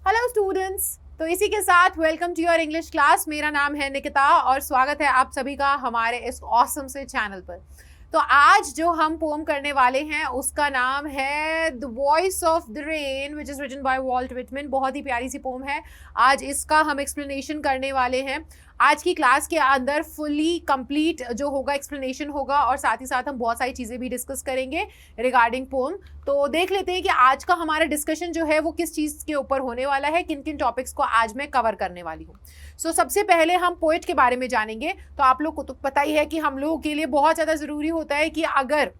Hello students. तो इसी के साथ welcome to your English class. मेरा नाम है निकिता और स्वागत है आप सभी का हमारे इस ऑसम से चैनल पर। तो आज जो हम पोम करने वाले हैं उसका नाम है the voice of the rain which is written by Walt Whitman. बहुत ही प्यारी सी पोम है। आज इसका हम एक्सप्लेनेशन करने वाले हैं। आज की क्लास के अंदर फुली कंप्लीट जो होगा एक्सप्लेनेशन होगा और साथ ही साथ हम बहुत सारी चीज़ें भी डिस्कस करेंगे रिगार्डिंग पोम। तो देख लेते हैं कि आज का हमारा डिस्कशन जो है वो किस चीज़ के ऊपर होने वाला है, किन किन टॉपिक्स को आज मैं कवर करने वाली हूँ। सबसे पहले हम पोएट के बारे में जानेंगे। तो आप लोग को तो पता ही है कि हम लोगों के लिए बहुत ज़्यादा ज़रूरी होता है कि अगर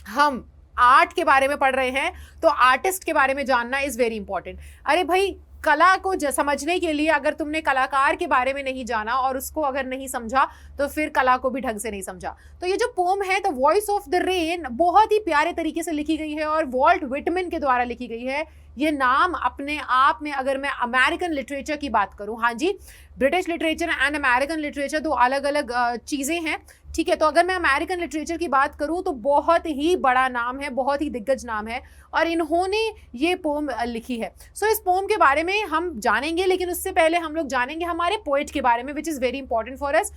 हम आर्ट के बारे में पढ़ रहे हैं तो आर्टिस्ट के बारे में जानना इज़ वेरी इंपॉर्टेंट। अरे भाई, कला को समझने के लिए अगर तुमने कलाकार के बारे में नहीं जाना और उसको अगर नहीं समझा तो फिर कला को भी ढंग से नहीं समझा। तो ये जो पोम है the voice of the rain बहुत ही प्यारे तरीके से लिखी गई है और वॉल्ट विटमैन के द्वारा लिखी गई है। ये नाम अपने आप में, अगर मैं अमेरिकन लिटरेचर की बात करूं, हाँ जी, British literature and American literature दो अलग अलग चीज़ें हैं, ठीक है। तो अगर मैं अमेरिकन लिटरेचर की बात करूं तो बहुत ही बड़ा नाम है, बहुत ही दिग्गज नाम है और इन्होंने ये पोम लिखी है। इस पोम के बारे में हम जानेंगे, लेकिन उससे पहले हम लोग जानेंगे हमारे पोएट के बारे में which is very important for us.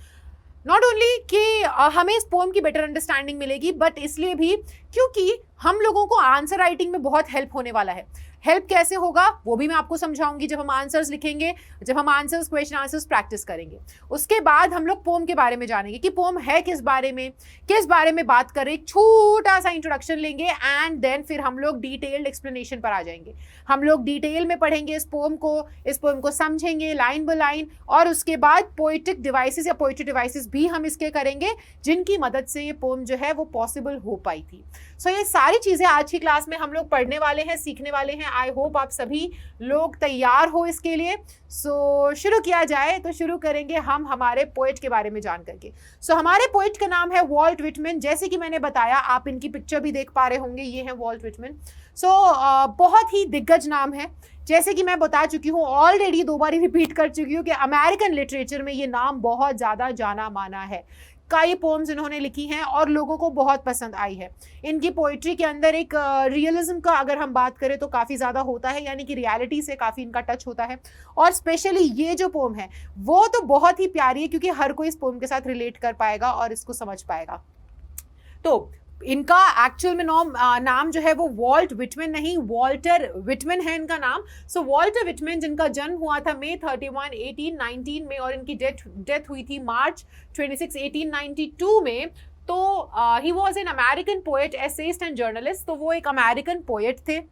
Not only कि हमें इस पोम की बेटर अंडरस्टैंडिंग मिलेगी, बट इसलिए भी क्योंकि हम लोगों को आंसर राइटिंग में बहुत हेल्प होने वाला है। हेल्प कैसे होगा वो भी मैं आपको समझाऊंगी जब हम आंसर्स लिखेंगे, जब हम आंसर्स, क्वेश्चन आंसर्स प्रैक्टिस करेंगे। उसके बाद हम लोग पोम के बारे में जानेंगे कि पोम है किस बारे में बात कर रहे, एक छोटा सा इंट्रोडक्शन लेंगे एंड देन फिर हम लोग डिटेल्ड एक्सप्लेनेशन पर आ जाएंगे। हम लोग डिटेल में पढ़ेंगे इस पोम को समझेंगे लाइन बाय लाइन और उसके बाद पोइटिक डिवाइसेस या पोइट्री डिवाइसेस भी हम इसके करेंगे जिनकी मदद से ये पोम जो है वो पॉसिबल हो पाई थी। ये सारी चीज़ें आज की क्लास में हम लोग पढ़ने वाले हैं, सीखने वाले हैं। आई होप आप सभी लोग तैयार हो इसके लिए। शुरू किया जाए तो शुरू करेंगे हम हमारे पोएट के बारे में जान करके। हमारे पोएट का नाम है वॉल्ट विटमैन। जैसे कि मैंने बताया, आप इनकी पिक्चर भी देख पा रहे होंगे, ये है वॉल्ट विटमैन। बहुत ही दिग्गज नाम है। जैसे कि मैं बता चुकी हूँ, ऑलरेडी 2 बार रिपीट कर चुकी हूँ कि अमेरिकन लिटरेचर में ये नाम बहुत ज़्यादा जाना माना है। कई पोम्स इन्होंने लिखी हैं और लोगों को बहुत पसंद आई है। इनकी पोइट्री के अंदर एक रियलिज्म का अगर हम बात करें तो काफ़ी ज़्यादा होता है, यानी कि रियलिटी से काफ़ी इनका टच होता है। और स्पेशली ये जो पोम है वो तो बहुत ही प्यारी है क्योंकि हर कोई इस पोम के साथ रिलेट कर पाएगा और इसको समझ पाएगा। तो इनका एक्चुअल में नाम जो है वो वॉल्ट विटमैन नहीं, वॉल्टर विटमैन है इनका नाम। वॉल्टर विटमैन जिनका जन्म हुआ था May 31, 1819 में और इनकी डेथ हुई थी March 26, 1892 में। तो he was an American poet, essayist and journalist. तो वो एक अमेरिकन पोएट थे,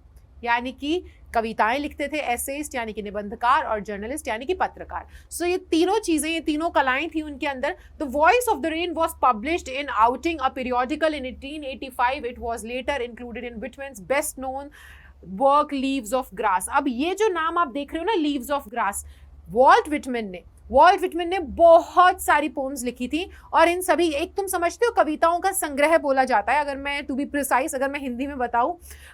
यानी कि कविताएं लिखते थे, एसेइस्ट यानी कि निबंधकार और जर्नलिस्ट यानी कि पत्रकार। ये तीनों चीजें, ये तीनों कलाएं थी उनके अंदर। The voice of the rain was published in outing a periodical in 1885। It was later included in Whitman's best known work leaves of grass. अब ये जो नाम आप देख रहे हो ना, leaves of grass, Walt Whitman ने बहुत सारी पोम्स लिखी थी और इन सभी, एक तुम समझते हो कविताओं का संग्रह बोला जाता है, अगर मैं टू बी प्रिसाइज, अगर मैं हिंदी में बताऊं।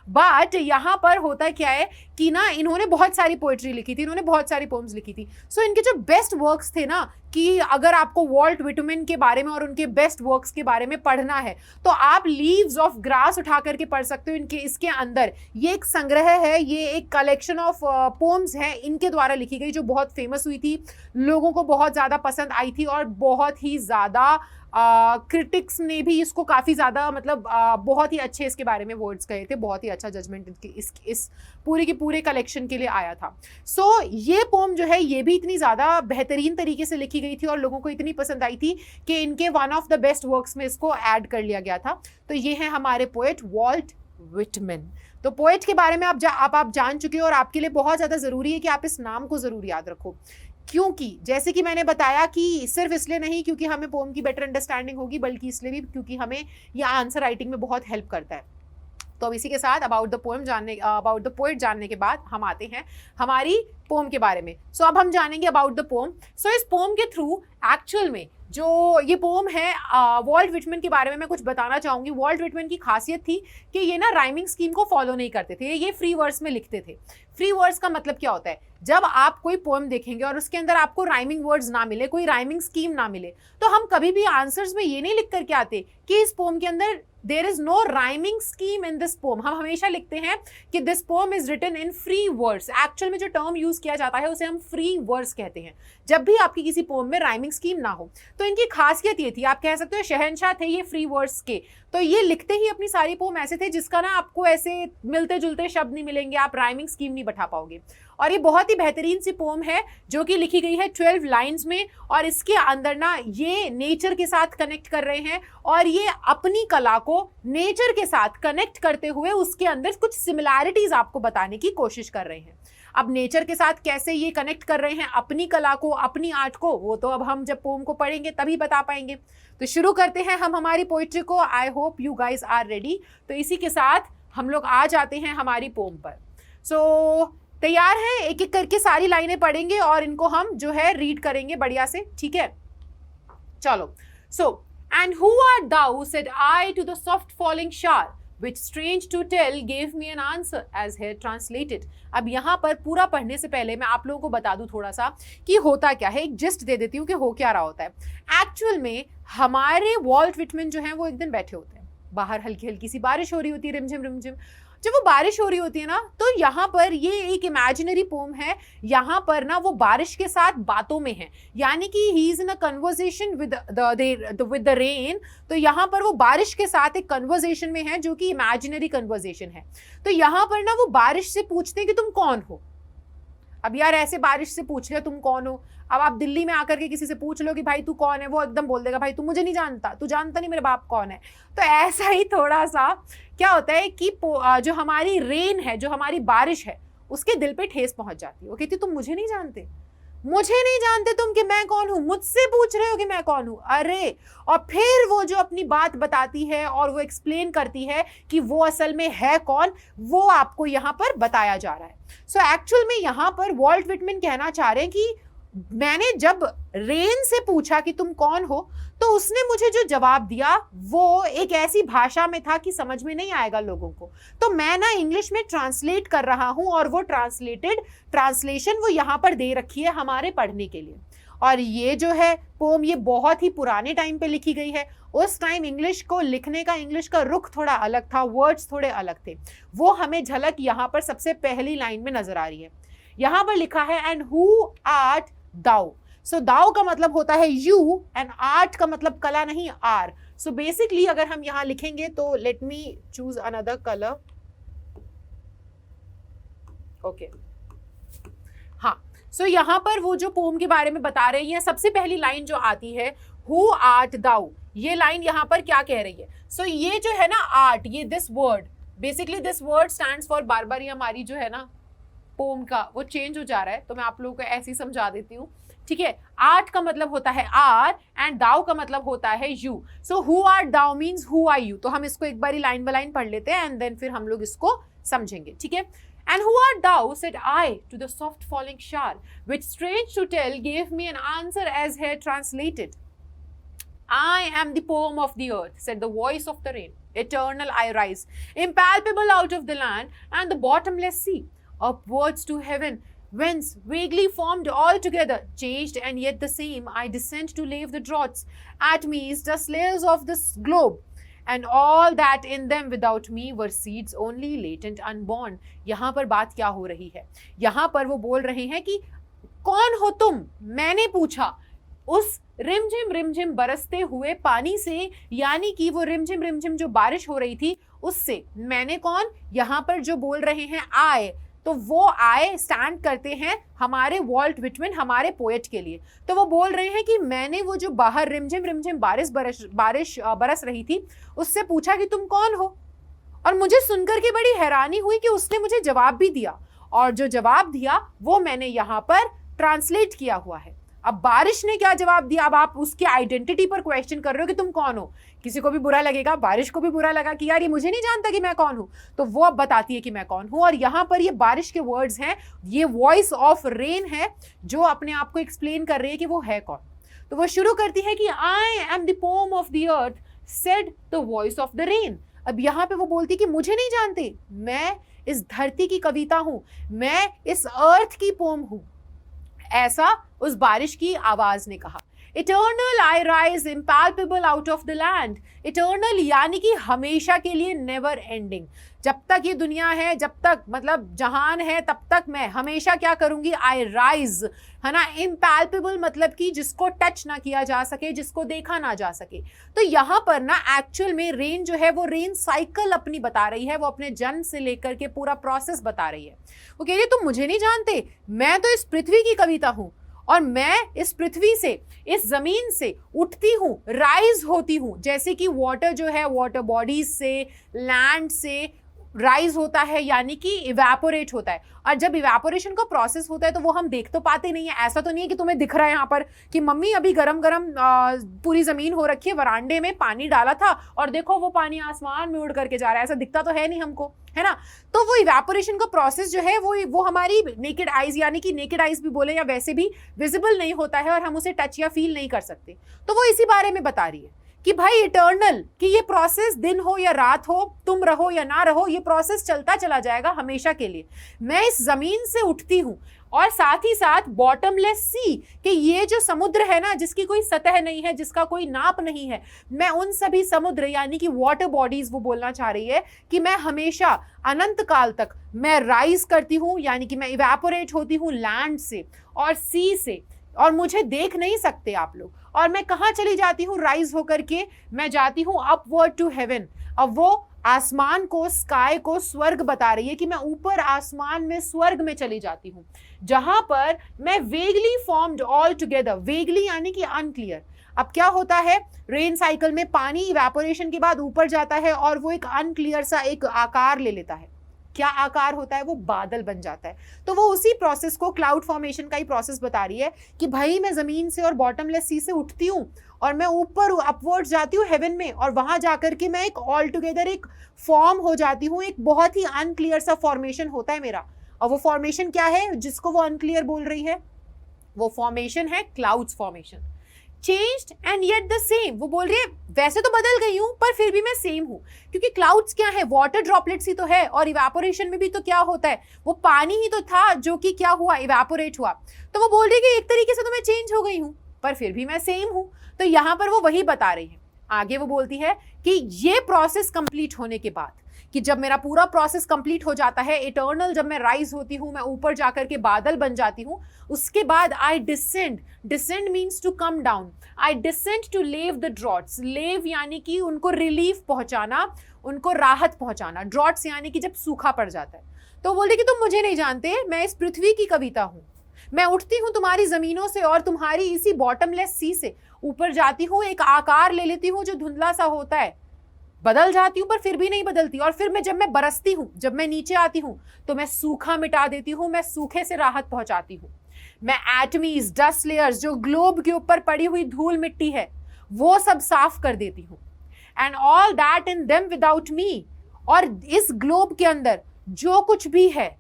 बट यहाँ पर होता क्या है कि ना, इन्होंने बहुत सारी पोएट्री लिखी थी, इन्होंने बहुत सारी पोम्स लिखी थी। इनके जो बेस्ट वर्क्स थे ना, कि अगर आपको वॉल्ट विटमैन के बारे में और उनके बेस्ट वर्क्स के बारे में पढ़ना है तो आप लीव्स ऑफ ग्रास उठा करके पढ़ सकते हो। इसके अंदर ये एक संग्रह है, ये एक कलेक्शन ऑफ पोम्स है इनके द्वारा लिखी गई, जो बहुत फेमस हुई थी, लोगों को बहुत ज़्यादा पसंद आई थी और बहुत ही ज़्यादा क्रिटिक्स ने भी इसको काफ़ी ज़्यादा, मतलब बहुत ही अच्छे इसके बारे में वर्ड्स कहे थे, बहुत ही अच्छा जजमेंट इस पूरे के पूरे कलेक्शन के लिए आया था। ये पोम जो है ये भी इतनी ज़्यादा बेहतरीन तरीके से लिखी गई थी और लोगों को इतनी पसंद आई थी कि इनके one of the best works में इसको ऐड कर लिया गया था। तो ये है हमारे पोएट वॉल्ट विटमैन। तो पोएट के बारे में आप जान चुके हो और आपके लिए बहुत ज़्यादा ज़रूरी है कि आप इस नाम को ज़रूर याद रखो, क्योंकि जैसे कि मैंने बताया कि सिर्फ इसलिए नहीं क्योंकि हमें पोम की बेटर अंडरस्टैंडिंग होगी, बल्कि इसलिए भी क्योंकि हमें यह आंसर राइटिंग में बहुत हेल्प करता है। तो अब इसी के साथ अबाउट द पोएट जानने के बाद हम आते हैं हमारी पोम के बारे में। अब हम जानेंगे अबाउट द पोम। इस पोम के थ्रू एक्चुअल में जो ये पोम है, वॉल्ट विटमैन के बारे में मैं कुछ बताना चाहूँगी। वॉल्ट विटमैन की खासियत थी कि ये ना राइमिंग स्कीम को फॉलो नहीं करते थे, ये फ्री वर्स में लिखते थे। फ्री वर्स का मतलब क्या होता है, जब आप कोई पोएम देखेंगे और उसके अंदर आपको राइमिंग वर्ड्स ना मिले, कोई राइमिंग स्कीम ना मिले, तो हम कभी भी आंसर्स में ये नहीं लिख करके आते कि इस पोएम के अंदर there is no rhyming scheme in this poem. हम हमेशा लिखते हैं कि this poem is written in free words. Actual में जो टर्म यूज किया जाता है उसे हम फ्री वर्ड्स कहते हैं, जब भी आपकी किसी पोम में राइमिंग स्कीम ना हो। तो इनकी खासियत ये थी, आप कह सकते हो शहंशाह थे ये फ्री वर्ड्स के। तो ये लिखते ही अपनी सारी पोम ऐसे थे जिसका ना आपको ऐसे मिलते जुलते शब्द नहीं मिलेंगे, आप राइमिंग स्कीम नहीं बैठा पाओगे। और ये बहुत ही बेहतरीन सी पोम है जो कि लिखी गई है 12 लाइंस में, और इसके अंदर ना ये नेचर के साथ कनेक्ट कर रहे हैं और ये अपनी कला को नेचर के साथ कनेक्ट करते हुए उसके अंदर कुछ सिमिलैरिटीज आपको बताने की कोशिश कर रहे हैं। अब नेचर के साथ कैसे ये कनेक्ट कर रहे हैं अपनी कला को, अपनी आर्ट को, वो तो अब हम जब पोम को पढ़ेंगे तभी बता पाएंगे। तो शुरू करते हैं हम हमारी पोइट्री को। I hope you guys are ready. तो इसी के साथ हम लोग आ जाते हैं हमारी पोम पर। सो तैयार हैं? एक एक करके सारी लाइनें पढ़ेंगे और इनको हम जो है रीड करेंगे बढ़िया से, ठीक है? चलो। So and who art thou said I to the soft falling shower which strange to tell gave me an answer as here translated। अब यहाँ पर पूरा पढ़ने से पहले मैं आप लोगों को बता दूं थोड़ा सा कि होता क्या है, एक जिस्ट दे देती हूँ कि हो क्या रहा होता है। एक्चुअल में हमारे वॉल्ट विटमैन जो हैं वो एक दिन बैठे होते हैं, बाहर हल्की हल्की सी बारिश हो रही होती है, रिमझिम रिमझिम। जब वो बारिश हो रही होती है ना, तो यहाँ पर ये एक इमेजिनरी पोम है। यहाँ पर ना वो बारिश के साथ बातों में है, यानी कि he is in a conversation with the rain. तो यहाँ पर वो बारिश के साथ एक कन्वर्सेशन में है जो कि इमेजिनरी कन्वर्सेशन है। तो यहाँ पर ना वो बारिश से पूछते हैं कि तुम कौन हो। अब यार ऐसे बारिश से पूछ लिया तुम कौन हो, अब आप दिल्ली में आकर के किसी से पूछ लो कि भाई तू कौन है, वो एकदम बोल देगा भाई तू मुझे नहीं जानता, तू जानता नहीं मेरे बाप कौन है। तो ऐसा ही थोड़ा सा क्या होता है कि जो हमारी रेन है, जो हमारी बारिश है, उसके दिल पे ठेस पहुंच जाती है। वो कहती तुम मुझे नहीं जानते, मुझे नहीं जानते तुम कि मैं कौन हूं, मुझसे पूछ रहे हो कि मैं कौन हूं, अरे। और फिर वो जो अपनी बात बताती है और वो एक्सप्लेन करती है कि वो असल में है कौन, वो आपको यहाँ पर बताया जा रहा है। सो एक्चुअल में यहाँ पर वॉल्ट विटमैन कहना चाह रहे हैं कि मैंने जब रेन से पूछा कि तुम कौन हो, तो उसने मुझे जो जवाब दिया वो एक ऐसी भाषा में था कि समझ में नहीं आएगा लोगों को। तो मैं ना इंग्लिश में ट्रांसलेट कर रहा हूं और वो ट्रांसलेशन वो यहाँ पर दे रखी है हमारे पढ़ने के लिए। और ये जो है पोम, ये बहुत ही पुराने टाइम पे लिखी गई है। उस टाइम इंग्लिश को लिखने का, इंग्लिश का रुख थोड़ा अलग था, वर्ड्स थोड़े अलग थे। वो हमें झलक यहाँ पर सबसे पहली लाइन में नजर आ रही है। यहाँ पर लिखा है एंड हु आर्ट दाउ। सो दाउ का मतलब होता है यू एंड आर्ट का मतलब कला नहीं, आर। सो बेसिकली अगर हम यहां लिखेंगे तो let me choose another colour. Okay, हाँ। सो यहां पर वो जो पोम के बारे में बता रही है, सबसे पहली लाइन जो आती है हु आर्ट दाउ, ये लाइन यहां पर क्या कह रही है? सो ये जो है ना आर्ट, ये this word, basically this word stands for, बार बार हमारी जो है ना पोम का वो चेंज हो जा रहा है, तो मैं आप लोगों को ऐसे ही समझा देती हूँ, ठीक है? आर्ट का मतलब होता है आर एंड दाउ का मतलब होता है you. So who art thou means who are you. तो हम इसको एक बार लाइन बाय लाइन पढ़ लेते हैं एंड देन फिर हम लोग इसको समझेंगे, ठीक है? And who art thou, said I to the soft falling shower, which strange to tell gave me an answer as here translated. I am the poem of the earth, said the voice of the rain. Eternal I rise, impalpable out of the land and the bottomless sea, upwards to heaven, whence vaguely formed all together, changed and yet the same, I descend to lave the draughts at me, dust layers of this globe. And all that in them without me were seeds only latent unborn. यहाँ पर बात क्या हो रही है? यहाँ पर वो बोल रहे हैं कि कौन हो तुम? मैंने पूछा उस रिमझिम रिमझिम बरसते हुए पानी से, यानी कि वो रिमझिम रिमझिम जो बारिश हो रही थी उससे। मैंने कौन? यहाँ पर जो बोल रहे हैं आए, तो वो आए स्टैंड करते हैं हमारे वॉल्ट विटमैन, हमारे पोएट के लिए। तो वो बोल रहे हैं कि मैंने वो जो बाहर रिमझिम रिमझिम बारिश बरस रही थी उससे पूछा कि तुम कौन हो, और मुझे सुनकर के बड़ी हैरानी हुई कि उसने मुझे जवाब भी दिया, और जो जवाब दिया वो मैंने यहाँ पर ट्रांसलेट किया हुआ है। अब बारिश ने क्या जवाब दिया, अब आप उसके आइडेंटिटी पर क्वेश्चन कर रहे हो कि तुम कौन हो। किसी को भी बुरा लगेगा, बारिश को भी बुरा लगा कि यार ये मुझे नहीं जानता कि मैं कौन हूं, तो वो अब बताती है कि मैं कौन हूं। और यहाँ पर ये बारिश के वर्ड्स हैं, ये वॉइस ऑफ रेन है जो अपने आप को एक्सप्लेन कर रही है कि वो है कौन। तो वो शुरू करती है कि I am the pome of the earth, said the voice of the rain. अब यहाँ पे वो बोलती कि मुझे नहीं जानते, मैं इस धरती की कविता हूं, मैं इस अर्थ की पोम हूं, ऐसा उस बारिश की आवाज ने कहा। Eternal I rise impalpable out of the land. Eternal यानी कि हमेशा के लिए, नेवर एंडिंग। जब तक ये दुनिया है, जब तक मतलब जहान है, तब तक मैं हमेशा क्या करूंगी, आई राइज, है ना। इम्पैल्पेबल मतलब कि जिसको टच ना किया जा सके, जिसको देखा ना जा सके। तो यहाँ पर ना एक्चुअल में रेन जो है वो रेन साइकिल अपनी बता रही है, वो अपने जन्म से लेकर के पूरा प्रोसेस बता रही है। वो कह रही है तुम मुझे नहीं जानते, मैं तो इस पृथ्वी की कविता हूं, और मैं इस पृथ्वी से, इस जमीन से उठती हूं, राइज होती हूं। जैसे कि वाटर जो है, वाटर बॉडीज से, लैंड से राइज होता है, यानी कि इवेपोरेट होता है। और जब इवेपोरेशन का प्रोसेस होता है तो वो हम देख तो पाते नहीं है। ऐसा तो नहीं है कि तुम्हें दिख रहा है यहाँ पर कि मम्मी अभी गरम गरम पूरी जमीन हो रखी है, वरांडे में पानी डाला था और देखो वो पानी आसमान में उड़ करके जा रहा है, ऐसा दिखता तो है नहीं हमको, है ना। तो वो इवेपोरेशन का प्रोसेस जो है वो हमारी नेकेड आइज, यानी कि नेकेड आइज भी बोले या वैसे भी विजिबल नहीं होता है और हम उसे टच या फील नहीं कर सकते। तो वो इसी बारे में बता रही है कि भाई इटर्नल, कि ये प्रोसेस दिन हो या रात हो, तुम रहो या ना रहो, ये प्रोसेस चलता चला जाएगा हमेशा के लिए। मैं इस जमीन से उठती हूँ, और साथ ही साथ बॉटमलेस सी, कि ये जो समुद्र है ना, जिसकी कोई सतह नहीं है, जिसका कोई नाप नहीं है, मैं उन सभी समुद्र यानी कि वाटर बॉडीज, वो बोलना चाह रही है कि मैं हमेशा अनंत काल तक मैं राइज करती हूँ, यानी कि मैं इवेपोरेट होती हूँ लैंड से और सी से, और मुझे देख नहीं सकते आप लोग। और मैं कहाँ चली जाती हूँ राइज होकर के, मैं जाती हूँ अपवर्ड टू हेवन। अब वो आसमान को, स्काई को स्वर्ग बता रही है कि मैं ऊपर आसमान में, स्वर्ग में चली जाती हूँ, जहां पर मैं vaguely formed all together. Vaguely यानी कि अनक्लियर। अब क्या होता है, रेन साइकिल में पानी इवेपोरेशन के बाद ऊपर जाता है और वो एक अनक्लियर सा एक आकार ले लेता है। क्या आकार होता है, वो बादल बन जाता है। तो वो उसी प्रोसेस को, क्लाउड फॉर्मेशन का ही प्रोसेस बता रही है कि भाई मैं जमीन से और बॉटमलेस सी से उठती हूँ और मैं ऊपर अपवर्ड जाती हूँ हेवन में, और वहां जाकर के मैं एक ऑल टुगेदर एक फॉर्म हो जाती हूँ। एक बहुत ही अनक्लियर सा फॉर्मेशन होता है मेरा। और वो फॉर्मेशन क्या है जिसको वो अनक्लियर बोल रही है, वो फॉर्मेशन है clouds formation. Changed and yet the same, वो बोल रही है वैसे तो बदल गई हूं पर फिर भी मैं सेम हूं, क्योंकि क्लाउड्स क्या है, वाटर ड्रॉपलेट्स ही तो है, और इवेपोरेशन में भी तो क्या होता है, वो पानी ही तो था जो कि क्या हुआ, इवेपोरेट हुआ। तो वो बोल रही है कि एक तरीके से तो मैं चेंज हो गई हूं पर फिर भी मैं सेम हूं। तो यहां पर वो वही बता रही है। आगे वो बोलती है कि ये प्रोसेस कंप्लीट होने के बाद, कि जब मेरा पूरा प्रोसेस कंप्लीट हो जाता है, इटर्नल, जब मैं राइज होती हूँ, मैं ऊपर जाकर के बादल बन जाती हूँ, उसके बाद I descend. Descend means to come down. I descend to lave the droughts. Lave यानी कि उनको रिलीफ पहुंचाना, उनको राहत पहुंचाना। ड्रॉट्स यानी कि जब सूखा पड़ जाता है। तो बोलते कि तुम मुझे नहीं जानते, मैं इस पृथ्वी की कविता हूँ। मैं उठती हूँ तुम्हारी जमीनों से और तुम्हारी इसी बॉटमलेस सी से ऊपर जाती हूँ, एक आकार ले लेती हूँ जो धुंधला सा होता है, बदल जाती हूँ पर फिर भी नहीं बदलती। और फिर जब मैं बरसती हूँ, जब मैं नीचे आती हूँ, तो मैं सूखा मिटा देती हूँ, मैं सूखे से राहत पहुंचाती हूँ। मैं एटमीज, डस्ट लेयर्स, जो ग्लोब के ऊपर पड़ी हुई धूल मिट्टी है, वो सब साफ कर देती हूँ। And all that in them without me, और इस ग्लोब के अंदर जो कुछ भी है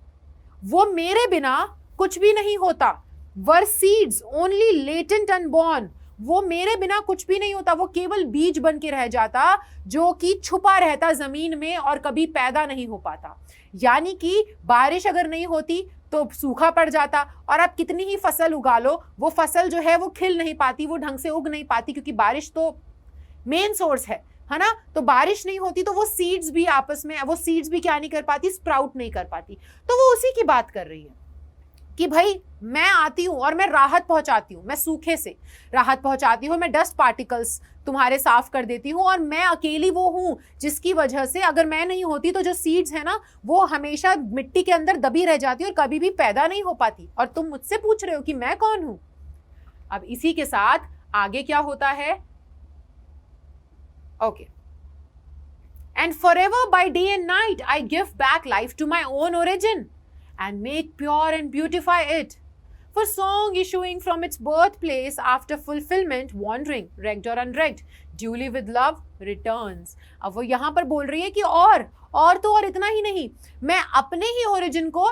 वो मेरे बिना कुछ भी नहीं होता। वर सीड्स ओनली लेटेंट अनबॉर्न, वो मेरे बिना कुछ भी नहीं होता, वो केवल बीज बन के रह जाता जो कि छुपा रहता जमीन में और कभी पैदा नहीं हो पाता। यानी कि बारिश अगर नहीं होती तो सूखा पड़ जाता, और आप कितनी ही फसल उगा लो, वो फसल जो है वो खिल नहीं पाती, वो ढंग से उग नहीं पाती, क्योंकि बारिश तो मेन सोर्स है ना। तो बारिश नहीं होती तो वो सीड्स भी आपस में, वो सीड्स भी क्या नहीं कर पाती, स्प्राउट नहीं कर पाती। तो वो उसी की बात कर रही है कि भाई मैं आती हूँ और मैं राहत पहुंचाती हूँ, मैं सूखे से राहत पहुंचाती हूँ, मैं डस्ट पार्टिकल्स तुम्हारे साफ कर देती हूँ, और मैं अकेली वो हूँ जिसकी वजह से अगर मैं नहीं होती तो जो सीड्स है ना वो हमेशा मिट्टी के अंदर दबी रह जाती और कभी भी पैदा नहीं हो पाती। और तुम मुझसे पूछ रहे हो कि मैं कौन हूँ। अब इसी के साथ आगे क्या होता है, okay, and forever by day and night I give back life to my own origin and make pure and beautify it. For song issuing from its birthplace after fulfillment, wandering, wrecked or unwrecked, duly with love returns. अब वो यहाँ पर बोल रही है कि और तो और इतना ही नहीं, मैं अपने ही ओरिजिन को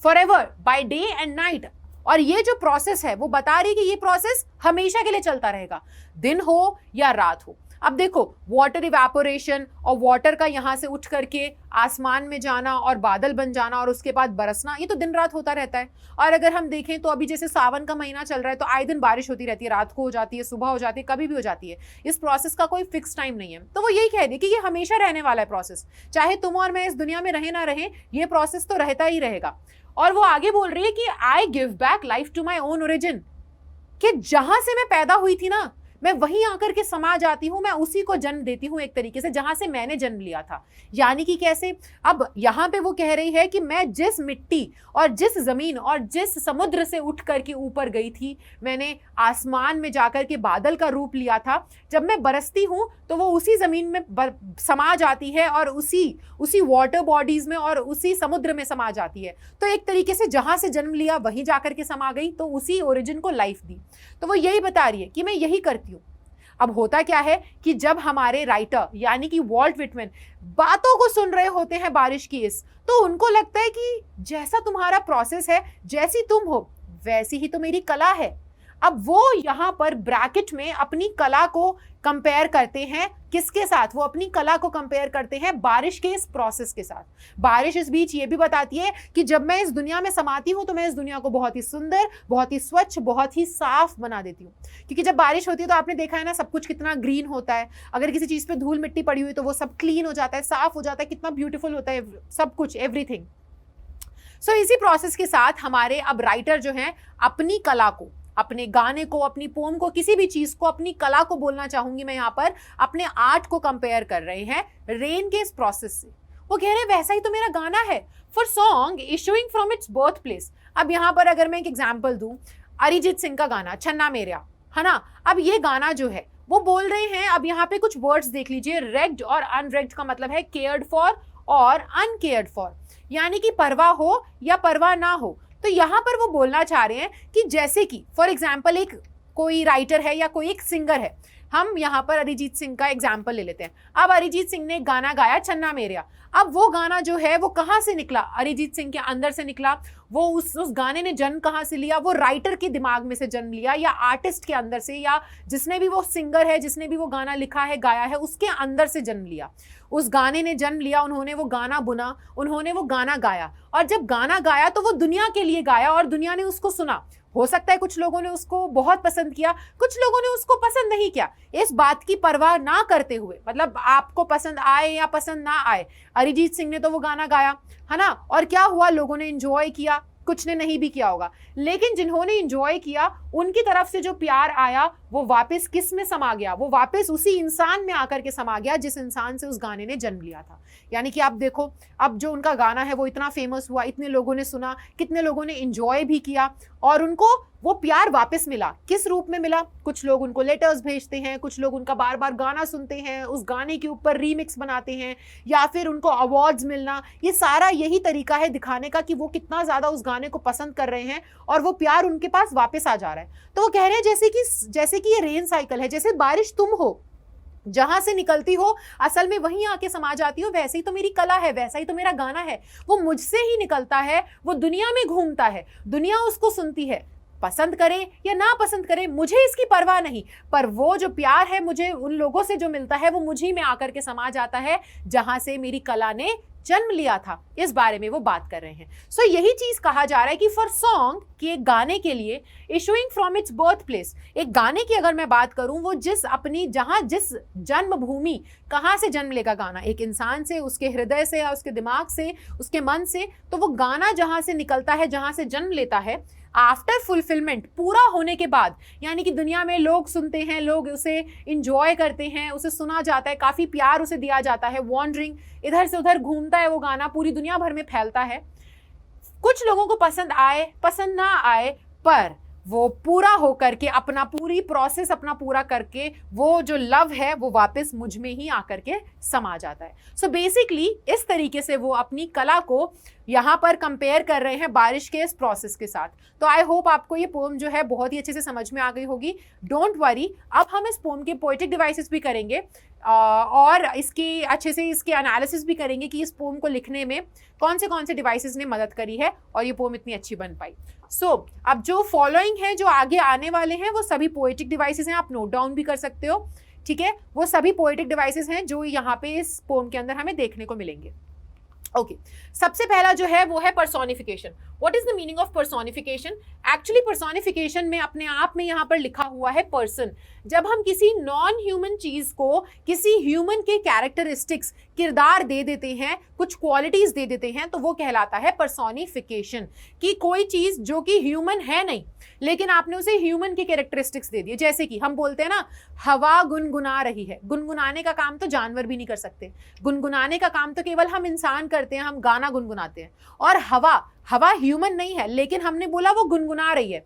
forever by day and night, और ये जो प्रोसेस है वो बता रही है कि ये प्रोसेस हमेशा के लिए चलता रहेगा, दिन हो या रात हो। अब देखो, वाटर इवेपोरेशन और वाटर का यहाँ से उठ करके आसमान में जाना और बादल बन जाना और उसके बाद बरसना, ये तो दिन रात होता रहता है। और अगर हम देखें तो अभी जैसे सावन का महीना चल रहा है तो आए दिन बारिश होती रहती है, रात को हो जाती है, सुबह हो जाती है, कभी भी हो जाती है। इस प्रोसेस का कोई फिक्स टाइम नहीं है। तो वो यही कह रही है कि ये हमेशा रहने वाला है प्रोसेस, चाहे तुम और मैं इस दुनिया में रहे ना रहे, ये प्रोसेस तो रहता ही रहेगा। और वो आगे बोल रही है कि I give back life to my own origin, कि जहां से मैं पैदा हुई थी ना, मैं वहीं आकर के समा जाती हूँ, मैं उसी को जन्म देती हूँ एक तरीके से जहां से मैंने जन्म लिया था। यानी कि कैसे, अब यहाँ पे वो कह रही है कि मैं जिस मिट्टी और जिस जमीन और जिस समुद्र से उठ करके ऊपर गई थी, मैंने आसमान में जाकर के बादल का रूप लिया था, जब मैं बरसती हूँ तो वो उसी जमीन में समा जाती है और उसी वाटर बॉडीज में और उसी समुद्र में समा जाती है। तो एक तरीके से जहां से जन्म लिया वहीं जाकर के समा गई, तो उसी ओरिजिन को लाइफ दी। तो वो यही बता रही है कि मैं यही करती हूँ। अब होता क्या है कि जब हमारे राइटर यानी कि वॉल्ट व्हिटमैन बातों को सुन रहे होते हैं बारिश की इस, तो उनको लगता है कि जैसा तुम्हारा प्रोसेस है, जैसी तुम हो वैसी ही तो मेरी कला है। अब वो यहाँ पर ब्रैकेट में अपनी कला को कंपेयर करते हैं, किसके साथ? वो अपनी कला को कंपेयर करते हैं बारिश के इस प्रोसेस के साथ। बारिश इस बीच ये भी बताती है कि जब मैं इस दुनिया में समाती हूँ तो मैं इस दुनिया को बहुत ही सुंदर, बहुत ही स्वच्छ, बहुत ही साफ बना देती हूँ। क्योंकि जब बारिश होती है तो आपने देखा है ना, सब कुछ कितना ग्रीन होता है। अगर किसी चीज पे धूल मिट्टी पड़ी हुई तो वो सब क्लीन हो जाता है, साफ हो जाता है, कितना ब्यूटीफुल होता है सब कुछ, एवरीथिंग। सो इसी प्रोसेस के साथ हमारे अब राइटर जो है अपनी कला को, अपने गाने को, अपनी पोम को, किसी भी चीज को, अपनी कला को बोलना चाहूंगी मैं यहाँ पर, अपने आर्ट को कंपेयर कर रहे हैं रेन के इस प्रोसेस से। वो कह रहे हैं वैसा ही तो मेरा गाना है, for song issuing from its birth place. अब यहाँ पर अगर मैं एक एग्जाम्पल दूं, अरिजीत सिंह का गाना छन्ना मेरेया, है ना। अब ये गाना जो है वो बोल रहे हैं, अब यहाँ पे कुछ वर्ड्स देख लीजिए, रेग्ड और अनरेग्ड का मतलब है केयर्ड फॉर और अनकेयर्ड फॉर, यानी कि परवाह हो या परवाह ना हो। तो यहाँ पर वो बोलना चाह रहे हैं कि जैसे कि फॉर एग्जाम्पल एक कोई राइटर है या कोई एक सिंगर है, हम यहाँ पर अरिजीत सिंह का एग्जाम्पल ले लेते हैं। अब अरिजीत सिंह ने गाना गाया छन्ना मेरेया। अब वो गाना जो है वो कहाँ से निकला? अरिजीत सिंह के अंदर से निकला। वो उस गाने ने जन्म कहाँ से लिया? वो राइटर के दिमाग में से जन्म लिया, या आर्टिस्ट के अंदर से, या जिसने भी वो सिंगर है, जिसने भी वो गाना लिखा है, गाया है, उसके अंदर से जन्म लिया। उस गाने ने जन्म लिया, उन्होंने वो गाना बुना, उन्होंने वो गाना गाया, और जब गाना गाया तो वो दुनिया के लिए गाया और दुनिया ने उसको सुना। हो सकता है कुछ लोगों ने उसको बहुत पसंद किया, कुछ लोगों ने उसको पसंद नहीं किया। इस बात की परवाह ना करते हुए, मतलब आपको पसंद आए या पसंद ना आए, अरिजीत सिंह ने तो वो गाना गाया, है ना, और क्या हुआ, लोगों ने एंजॉय किया, कुछ ने नहीं भी किया होगा, लेकिन जिन्होंने एंजॉय किया उनकी तरफ से जो प्यार आया वो वापस किस में समा गया? वो वापस उसी इंसान में आकर के समा गया जिस इंसान से उस गाने ने जन्म लिया था। यानी कि आप देखो, अब जो उनका गाना है वो इतना फेमस हुआ, इतने लोगों ने सुना, कितने लोगों ने एंजॉय भी किया, और उनको वो प्यार वापस मिला। किस रूप में मिला? कुछ लोग उनको लेटर्स भेजते हैं, कुछ लोग उनका बार बार गाना सुनते हैं, उस गाने के ऊपर रीमिक्स बनाते हैं, या फिर उनको अवार्ड्स मिलना। ये सारा यही तरीका है दिखाने का कि वो कितना ज़्यादा उस गाने को पसंद कर रहे हैं और वो प्यार उनके पास वापस आ जा रहा है। तो वो कह रहे हैं जैसे कि ये रेन साइकिल है, जैसे बारिश तुम हो, जहां से निकलती हो असल में वहीं आके समा जाती हो, वैसे ही तो मेरी कला है, वैसा ही तो मेरा गाना है। वो मुझसे ही निकलता है, वो दुनिया में घूमता है, दुनिया उसको सुनती है, पसंद करे या ना पसंद करे मुझे इसकी परवाह नहीं, पर वो जो प्यार है मुझे उन लोगों से जो मिलता है वो मुझी में आकर के समा जाता है जहां से मेरी कला ने जन्म लिया था। इस बारे में वो बात कर रहे हैं। सो यही चीज कहा जा रहा है कि फॉर सॉन्ग, कि एक गाने के लिए, issuing from its birth place, एक गाने की अगर मैं बात करूं, वो जिस जन्मभूमि, कहाँ से जन्म लेगा गाना? एक इंसान से, उसके हृदय से या उसके दिमाग से, उसके मन से। तो वो गाना जहां से निकलता है, जहां से जन्म लेता है, आफ्टर फुलफिलमेंट, पूरा होने के बाद, यानी कि दुनिया में लोग सुनते हैं, लोग उसे इंजॉय करते हैं, उसे सुना जाता है, काफ़ी प्यार उसे दिया जाता है, वॉन्डरिंग, इधर से उधर घूमता है वो गाना, पूरी दुनिया भर में फैलता है। कुछ लोगों को पसंद आए, पसंद ना आए, पर वो पूरा होकर के अपना पूरी प्रोसेस अपना पूरा करके वो जो लव है वो वापस मुझ में ही आकर के समा जाता है। सो बेसिकली इस तरीके से वो अपनी कला को यहाँ पर कंपेयर कर रहे हैं बारिश के इस प्रोसेस के साथ। तो आई होप आपको ये पोम जो है बहुत ही अच्छे से समझ में आ गई होगी। डोंट वरी, अब हम इस पोम के पोएटिक डिवाइसेस भी करेंगे और इसकी अच्छे से इसके एनालिसिस भी करेंगे कि इस पोम को लिखने में कौन से डिवाइसेस ने मदद करी है और ये पोम इतनी अच्छी बन पाई। सो अब जो फॉलोइंग है, जो आगे आने वाले हैं, वो सभी पोएटिक डिवाइसेस हैं, आप नोट डाउन भी कर सकते हो। ठीक है, वो सभी पोएटिक डिवाइसेस हैं जो यहाँ पे इस पोम के अंदर हमें देखने को मिलेंगे। ओके सबसे पहला जो है वो है personification. What is the meaning of personification? Actually personification में अपने आप में यहाँ पर लिखा हुआ है पर्सन। जब हम किसी नॉन ह्यूमन चीज को किसी ह्यूमन के कैरेक्टरिस्टिक्स, किरदार दे देते हैं, कुछ क्वालिटीज दे देते हैं, तो वो कहलाता है पर्सोनिफिकेशन। कि कोई चीज जो कि ह्यूमन है नहीं लेकिन आपने उसे ह्यूमन के कैरेक्टरिस्टिक्स दे दिए। जैसे कि हम बोलते हैं ना हवा गुनगुना रही है, गुनगुनाने का काम तो जानवर भी नहीं कर सकते, गुनगुनाने का काम तो केवल हम इंसान करते हैं, हम गाना गुनगुनाते हैं। और हवा ह्यूमन नहीं है लेकिन हमने बोला वो गुनगुना रही है,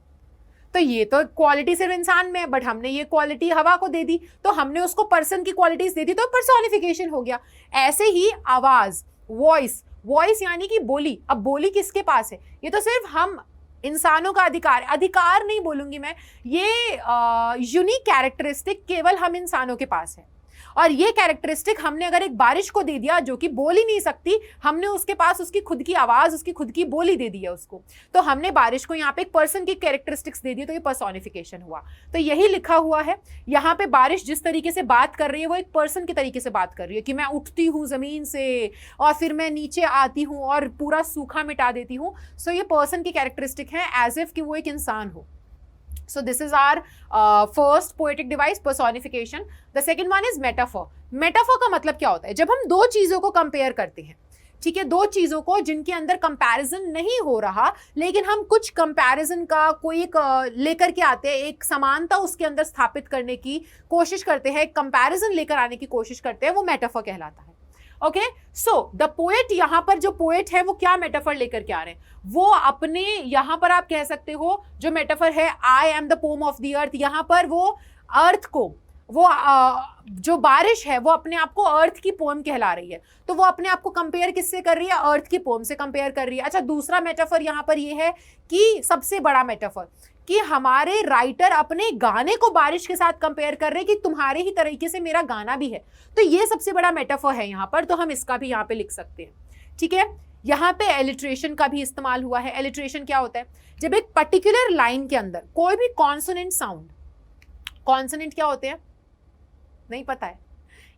तो ये तो क्वालिटी सिर्फ इंसान में है, बट हमने ये क्वालिटी हवा को दे दी, तो हमने उसको पर्सन की क्वालिटीज दे दी, तो पर्सोनिफिकेशन हो गया। ऐसे ही आवाज, वॉइस यानी कि बोली। अब बोली किसके पास है? ये तो सिर्फ हम इंसानों का अधिकार नहीं बोलूंगी मैं, ये यूनिक कैरेक्टरिस्टिक केवल हम इंसानों के पास है। और ये कैरेक्टरिस्टिक हमने अगर एक बारिश को दे दिया जो कि बोल ही नहीं सकती, हमने उसके पास उसकी खुद की आवाज, उसकी खुद की बोली दे दी है उसको, तो हमने बारिश को यहाँ पे एक पर्सन की कैरेक्टरिस्टिक्स दे दी, तो ये पर्सोनिफिकेशन हुआ। तो यही लिखा हुआ है यहाँ पे, बारिश जिस तरीके से बात कर रही है वो एक पर्सन के तरीके से बात कर रही है कि मैं उठती हूँ जमीन से और फिर मैं नीचे आती हूँ और पूरा सूखा मिटा देती हूँ। सो ये पर्सन की कैरेक्टरिस्टिक है, एज इफ कि वो एक इंसान हो। So this is our first poetic device, personification. The second one is metaphor. Metaphor का मतलब क्या होता है? जब हम दो चीजों को कंपेयर करते हैं, ठीक है, दो चीजों को जिनके अंदर कंपैरिजन नहीं हो रहा लेकिन हम कुछ कंपैरिजन का कोई एक लेकर के आते हैं, एक समानता उसके अंदर स्थापित करने की कोशिश करते हैं, एक कंपैरिजन लेकर आने की कोशिश करते हैं, वो मेटाफर कहलाता है। ओके सो द पोएट, यहाँ पर जो पोएट है वो क्या मेटाफर लेकर के आ रहे हैं? वो अपने, यहाँ पर आप कह सकते हो जो मेटाफर है, I am the pome of the earth, यहाँ पर वो अर्थ को, वो जो बारिश है वो अपने आप को अर्थ की पोम कहला रही है, तो वो अपने आप को कंपेयर किससे कर रही है? अर्थ की पोम से कंपेयर कर रही है। अच्छा दूसरा मेटाफर यहाँ पर ये है कि सबसे बड़ा मेटाफर कि हमारे राइटर अपने गाने को बारिश के साथ कंपेयर कर रहे हैं कि तुम्हारे ही तरीके से मेरा गाना भी है, तो ये सबसे बड़ा मेटाफर है यहाँ पर, तो हम इसका भी यहाँ पे लिख सकते हैं। ठीक है, यहाँ पे एलिट्रेशन का भी इस्तेमाल हुआ है। एलिट्रेशन क्या होता है? जब एक पर्टिकुलर लाइन के अंदर कोई भी कॉन्सोनेंट साउंड, कॉन्सोनेंट क्या होते हैं नहीं पता है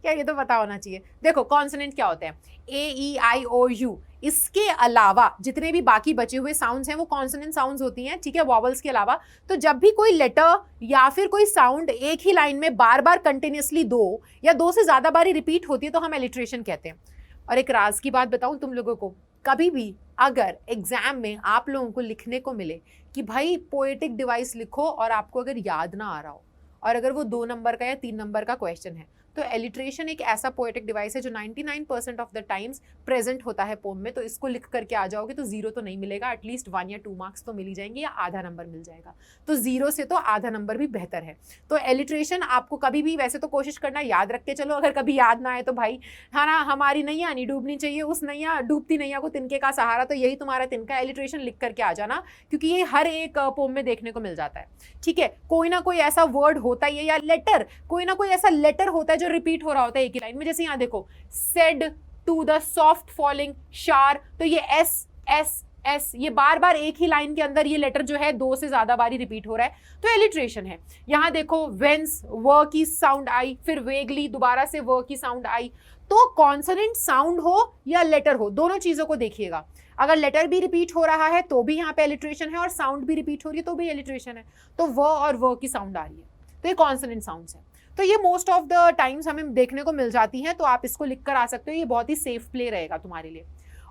क्या? ये तो पता होना चाहिए। देखो कॉन्सोनेंट क्या होते हैं? ए ई आई ओ यू, इसके अलावा जितने भी बाकी बचे हुए साउंड्स हैं वो कॉन्सोनेंट साउंड्स होती हैं, ठीक है, वॉवल्स के अलावा। तो जब भी कोई लेटर या फिर कोई साउंड एक ही लाइन में बार बार कंटिन्यूसली दो या दो से ज्यादा बारी रिपीट होती है तो हम एलिट्रेशन कहते हैं। और एक राज की बात बताऊं तुम लोगों को, कभी भी अगर एग्जाम में आप लोगों को लिखने को मिले कि भाई पोएटिक डिवाइस लिखो और आपको अगर याद ना आ रहा हो, और अगर वो 2 नंबर का या 3 नंबर का क्वेश्चन है, तो एलिट्रेशन एक ऐसा पोएटिक डिवाइस है जो 99% ऑफ द टाइम्स प्रेजेंट होता है पोम में। तो इसको लिख करके आ जाओगे तो 0 तो नहीं मिलेगा, एटलीस्ट 1 या 2 मार्क्स तो मिल ही जाएंगे या आधा नंबर मिल जाएगा। तो 0 से तो आधा नंबर भी बेहतर है। तो एलिट्रेशन आपको कभी भी, वैसे तो कोशिश करना याद रख के चलो, अगर कभी याद ना आए तो भाई है ना, हमारी नैया नहीं डूबनी चाहिए, उस नैया डूबती नैया को तिनके का सहारा, तो यही तुम्हारा तिनका। एलिट्रेशन लिख करके आ जाना क्योंकि ये हर एक पोम में देखने को मिल जाता है। ठीक है, कोई ना कोई ऐसा वर्ड होता ही है या लेटर, कोई ना कोई ऐसा लेटर होता है जो रिपीट हो रहा होता है एक ही लाइन में। जैसे यहाँ देखो, said to the soft falling shower, तो ये एस एस एस, ये बार बार एक ही लाइन के अंदर ये लेटर जो है 2 से ज्यादा बारी रिपीट हो रहा है, तो एलिट्रेशन है। यहाँ देखो वेंस, व की साउंड आई, फिर वेगली, दोबारा से व की साउंड आई। तो कॉन्सोनेंट साउंड हो या लेटर हो, दोनों चीजों को देखिएगा। अगर लेटर भी रिपीट हो रहा है तो भी यहाँ पे एलिट्रेशन है, और साउंड भी रिपीट हो रही है तो भी एलिट्रेशन है। तो व और व की साउंड आ रही है, तो ये कॉन्सोनेंट साउंड्स है। तो ये मोस्ट ऑफ द टाइम्स हमें देखने को मिल जाती हैं, तो आप इसको लिख कर आ सकते हो, ये बहुत ही सेफ प्ले रहेगा तुम्हारे लिए।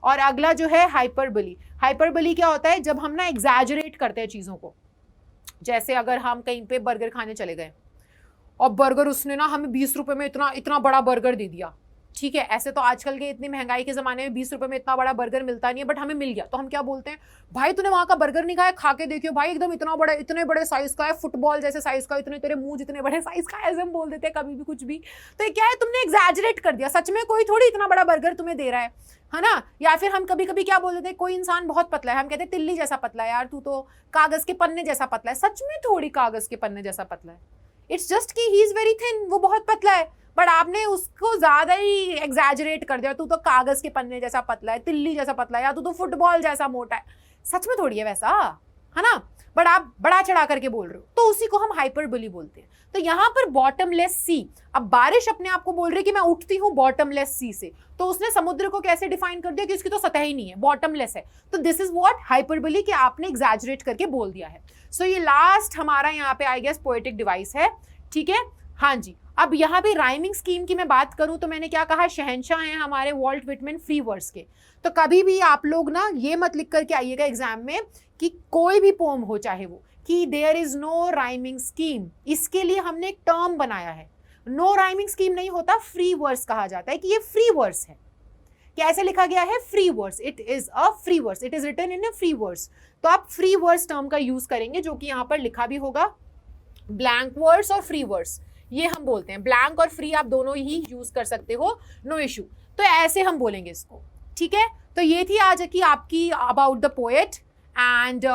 और अगला जो है हाइपरबोली। हाइपरबोली क्या होता है? जब हम ना एग्जैजरेट करते हैं चीज़ों को। जैसे अगर हम कहीं पे बर्गर खाने चले गए और बर्गर उसने ना हमें 20 रुपये में इतना इतना बड़ा बर्गर दे दिया, ठीक है, ऐसे तो आजकल के इतनी महंगाई के ज़माने में 20 रुपये में इतना बड़ा बर्गर मिलता नहीं है, बट हमें मिल गया, तो हम क्या बोलते हैं? भाई तूने वहाँ का बर्गर नहीं खाया, खा के देखियो भाई, एकदम इतना बड़ा, इतने बड़े साइज का है, फुटबॉल जैसे साइज का, इतने तेरे मुंह जितने बड़े साइज का, ऐसे हम बोल देते हैं कभी भी कुछ भी। तो ये क्या है? तुमने एग्जैजरेट कर दिया, सच में कोई थोड़ी इतना बड़ा बर्गर तुम्हें दे रहा है ना। या फिर हम कभी कभी क्या बोल देते हैं, कोई इंसान बहुत पतला है, हम कहते हैं तिल्ली जैसा पतला है, यार तू तो कागज के पन्ने जैसा पतला है। सच में थोड़ी कागज के पन्ने जैसा पतला है, इट्स जस्ट कि ही इज वेरी थिन, वो बहुत पतला है, बट आपने उसको ज्यादा ही एग्जैजरेट कर दिया, तू तो कागज के पन्ने जैसा पतला है, तिल्ली जैसा पतला है, या तू तो फुटबॉल जैसा मोटा है। सच में थोड़ी है वैसा, है ना, बट आप बड़ा चढ़ा करके बोल रहे हो, तो उसी को हम हाइपरबोली बोलते हैं। तो यहाँ पर बॉटमलेस सी, अब बारिश अपने आप को बोल रही है कि मैं उठती हूँ बॉटमलेस सी से, तो उसने समुद्र को कैसे डिफाइन कर दिया कि उसकी तो सतह ही नहीं है, बॉटमलेस है। तो दिस इज व्हाट हाइपरबोली, कि आपने एग्जैजरेट करके बोल दिया है। सो ये लास्ट हमारा यहाँ पे आई गेस पोएटिक डिवाइस है, ठीक है। हाँ जी, अब यहाँ पे राइमिंग स्कीम की मैं बात करूं तो मैंने क्या कहा, शहंशाह हैं हमारे वॉल्ट विटमैन फ्री वर्ड्स के। तो कभी भी आप लोग ना ये मत लिख करके आइएगा एग्जाम में कि कोई भी पोम हो चाहे वो, कि there is no rhyming scheme. इसके लिए हमने एक टर्म बनाया है, नो राइमिंग स्कीम नहीं होता, फ्री वर्स कहा जाता है कि ये फ्री वर्स है। कैसे लिखा गया है, free verse, it is a free verse, it is written in a free verse. तो आप फ्री वर्स टर्म का यूज करेंगे, जो कि यहाँ पर लिखा भी होगा। ब्लैंक वर्स और फ्री वर्स ये हम बोलते हैं, ब्लैंक और फ्री आप दोनों ही यूज कर सकते हो, नो इशू। तो ऐसे हम बोलेंगे इसको, ठीक है। तो ये थी आज की आपकी अबाउट द पोएट, एंड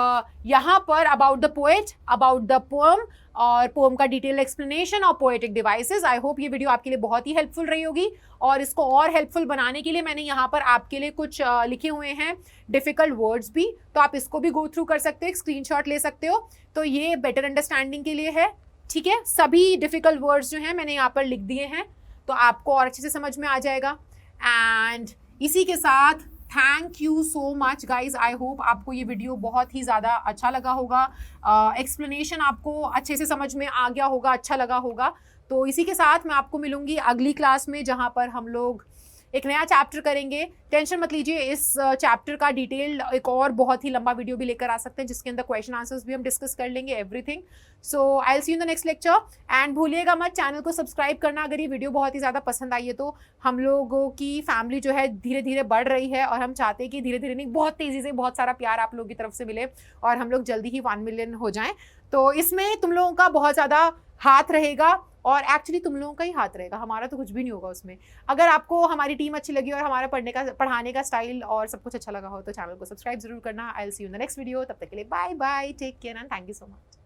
यहाँ पर about the poet, about the poem, और पोएम का डिटेल एक्सप्लेनेशन और पोएटिक डिवाइसेस। आई होप ये वीडियो आपके लिए बहुत ही हेल्पफुल रही होगी, और इसको और हेल्पफुल बनाने के लिए मैंने यहाँ पर आपके लिए कुछ लिखे हुए हैं डिफिकल्ट वर्ड्स भी, तो आप इसको भी गो थ्रू कर सकते हो, एक स्क्रीनशॉट ले सकते हो। तो ये बेटर अंडरस्टैंडिंग के लिए है, ठीक है। सभी डिफिकल्ट वर्ड्स जो हैं मैंने यहाँ पर लिख दिए हैं, तो आपको और अच्छे से समझ में आ जाएगा। एंड इसी के साथ thank you so much guys, I hope आपको ये वीडियो बहुत ही ज़्यादा अच्छा लगा होगा, एक्सप्लेनेशन आपको अच्छे से समझ में आ गया होगा, अच्छा लगा होगा। तो इसी के साथ मैं आपको मिलूंगी अगली क्लास में, जहाँ पर हम लोग एक नया चैप्टर करेंगे। टेंशन मत लीजिए, इस चैप्टर का डिटेल एक और बहुत ही लंबा वीडियो भी लेकर आ सकते हैं, जिसके अंदर क्वेश्चन आंसर्स भी हम डिस्कस कर लेंगे, everything. So I will see you in the next lecture, and भूलिएगा मत चैनल को सब्सक्राइब करना अगर ये वीडियो बहुत ही ज़्यादा पसंद आई है तो। हम लोगों की फैमिली जो है धीरे धीरे बढ़ रही है, और हम चाहते हैं कि धीरे धीरे नहीं, बहुत तेज़ी से बहुत सारा प्यार आप लोगों की तरफ से मिले, और हम लोग जल्दी ही 1 मिलियन हो जाएं। तो इसमें तुम लोगों का बहुत ज़्यादा हाथ रहेगा, और एक्चुअली तुम लोगों का ही हाथ रहेगा, हमारा तो कुछ भी नहीं होगा उसमें। अगर आपको हमारी टीम अच्छी लगी और हमारा पढ़ाने का स्टाइल और सब कुछ अच्छा लगा हो, तो चैनल को सब्सक्राइब जरूर करना। I will see you in the next video, तब तक के लिए bye bye, take care and thank you so much.